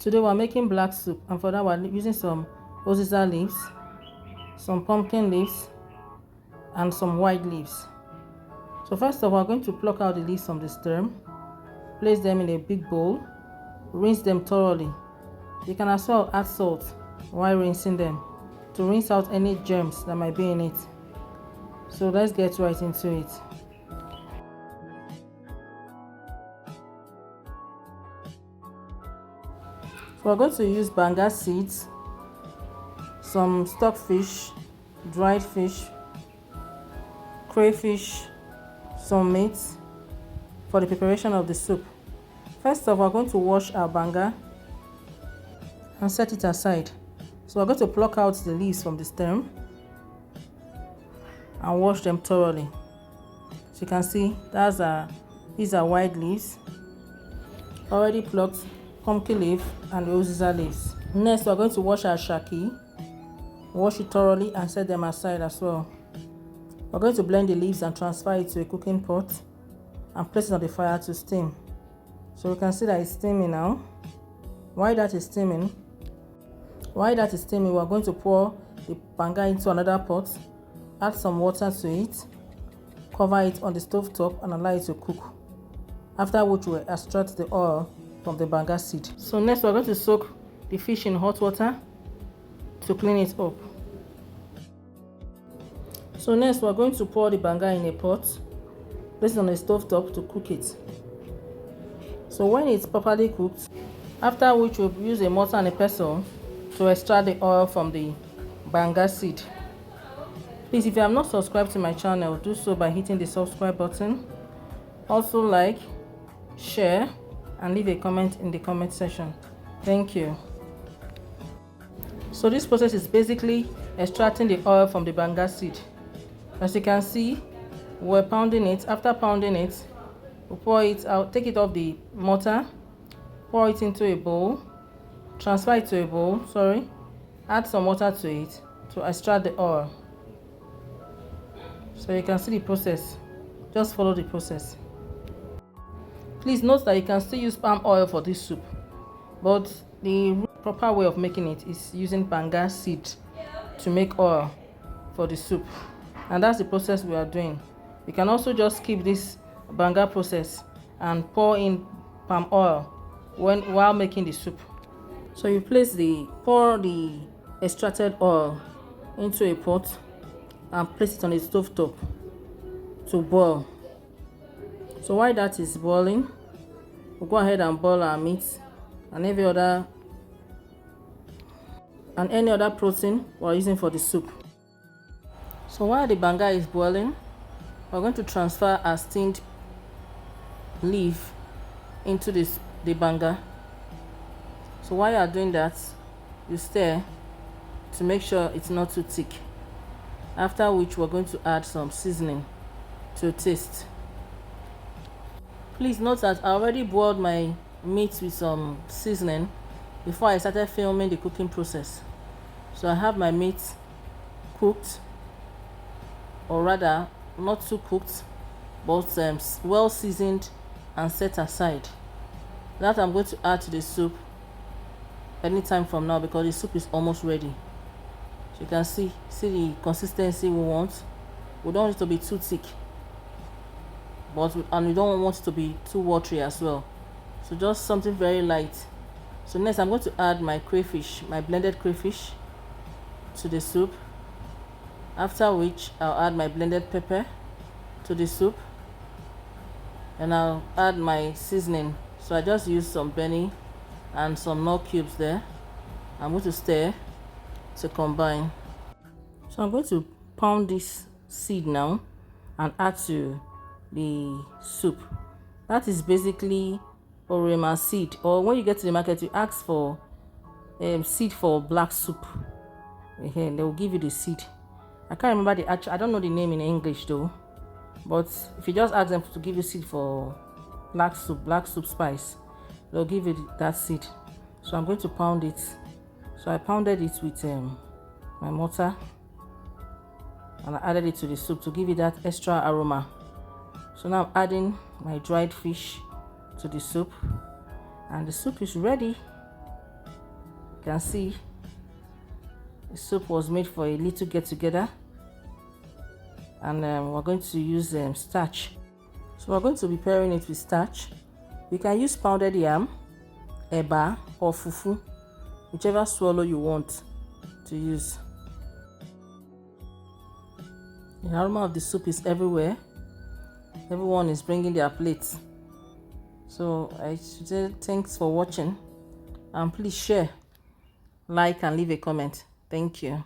Today we're making black soup, and for that we're using some Oziza leaves, some pumpkin leaves, and some white leaves. So first of all, we're going to pluck out the leaves from the stem, place them in a big bowl, rinse them thoroughly. You can as well add salt while rinsing them to rinse out any germs that might be in it. So let's get right into it. So we're going to use Banga Seeds, some stockfish, dried fish, crayfish, some meat for the preparation of the soup. First of all, we're going to wash our banga and set it aside. So we're going to pluck out the leaves from the stem and wash them thoroughly. So you can see these are white leaves, already plucked, pumpkin leaf and the Oziza leaves. Next, we're going to wash our shaki, wash it thoroughly and set them aside as well. We're going to blend the leaves and transfer it to a cooking pot and place it on the fire to steam. So you can see that it's steaming now. While that is steaming, we're going to pour the banga into another pot, add some water to it, cover it on the stove top and allow it to cook. After which we'll extract the oil from the banga seed. So next we're going to soak the fish in hot water to clean it up. So next we're going to pour the banga in a pot, place it on the stove top to cook it. So when it's properly cooked, after which we'll use a mortar and a pestle to extract the oil from the banga seed. Please, if you have not subscribed to my channel, do so by hitting the subscribe button. Also like, share and leave a comment in the comment section. Thank you. So this process is basically extracting the oil from the banga seed. As you can see, we're pounding it. After pounding it, we'll pour it out, take it off the mortar, pour it into a bowl, transfer it to a bowl, add some water to it to extract the oil. So you can see the process. Just follow the process. Please note that you can still use palm oil for this soup, but the proper way of making it is using banga seed to make oil for the soup. And that's the process we are doing. You can also just skip this banga process and pour in palm oil while making the soup. So you pour the extracted oil into a pot and place it on the stove top to boil. So while that is boiling, we'll go ahead and boil our meat and any other protein we're using for the soup. So while the banga is boiling, we're going to transfer our steamed leaf into the banga. So while you are doing that, you stir to make sure it's not too thick. After which we're going to add some seasoning to taste. Please note that I already boiled my meat with some seasoning before I started filming the cooking process. So I have my meat cooked, or rather not too cooked, but well seasoned and set aside. That I'm going to add to the soup anytime from now because the soup is almost ready. So you can see the consistency we want. We don't want it to be too thick, and we don't want it to be too watery as well. So just something very light. So next I'm going to add my crayfish, my blended crayfish, to the soup. After which I'll add my blended pepper to the soup, and I'll add my seasoning. So I just used some benny and some nut cubes there. I'm going to stir to combine. So I'm going to pound this seed now and add to the soup. That is basically orema seed, or when you get to the market you ask for seed for black soup. They will give you the seed. I can't remember I don't know the name in English though, but if you just ask them to give you seed for black soup spice, they'll give you that seed. So I'm going to pound it. So I pounded it with my mortar and I added it to the soup to give it that extra aroma. So now I'm adding my dried fish to the soup, and the soup is ready. You can see the soup was made for a little get together, and we're going to use starch. So we're going to be pairing it with starch. You can use pounded yam, eba, or fufu, whichever swallow you want to use. The aroma of the soup is everywhere. Everyone is bringing their plates. So I should say thanks for watching, and please share, like, and leave a comment. Thank you.